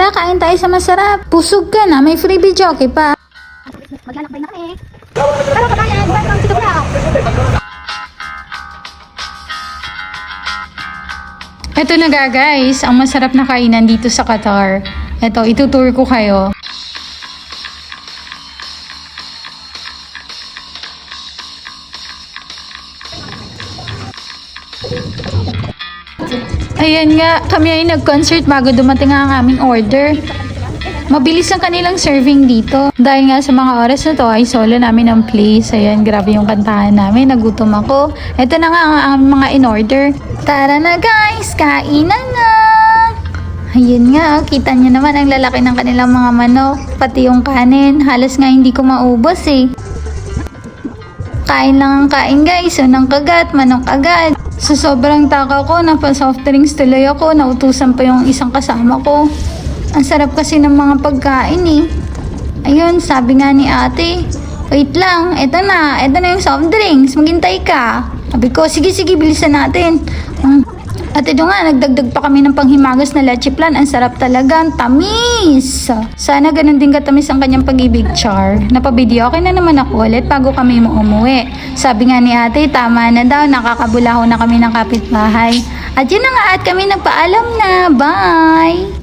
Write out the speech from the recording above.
Tara, kain tayo sa masarap. Pusog ka na, may freebie jockey pa. Maglalakbay na kami. Tara kabayan, welcome to the vlog. Ito na nga guys, ang masarap na kainan dito sa Qatar. Ito, itutour ko kayo. Ayan nga, kami ay nag-concert bago dumating ang aming order. Mabilis ang kanilang serving dito. Dahil nga sa mga oras na to ay solo namin ang place. Ayan, grabe yung kantahan namin. Nagutom ako. Ito na nga ang mga in-order. Tara na guys, kainan na! Ayan nga, kita nyo naman ang lalaki ng kanilang mga manok. Pati yung kanin. Halos nga hindi ko maubos eh. Kain lang ang kain guys. Unang kagat, manok agad. Sa sobrang takaw ko, napa-soft drinks tuloy ako. Nautusan pa yung isang kasama ko. Ang sarap kasi ng mga pagkain eh. Ayun, sabi nga ni ate, wait lang, eto na yung soft drinks, maghintay ka. Sabi ko, sige, bilisan natin. At ito nga, nagdagdag pa kami ng panghimagas na leche flan. Ang sarap talaga, ang tamis. Sana ganun din katamis ang kanyang pag-ibig, Char. Napabideo, okay na naman ako ulit bago kami umuwi. Sabi nga ni ate, tama na daw, nakakabulaho na kami ng kapitbahay. At yun na nga, at kami nagpaalam na. Bye!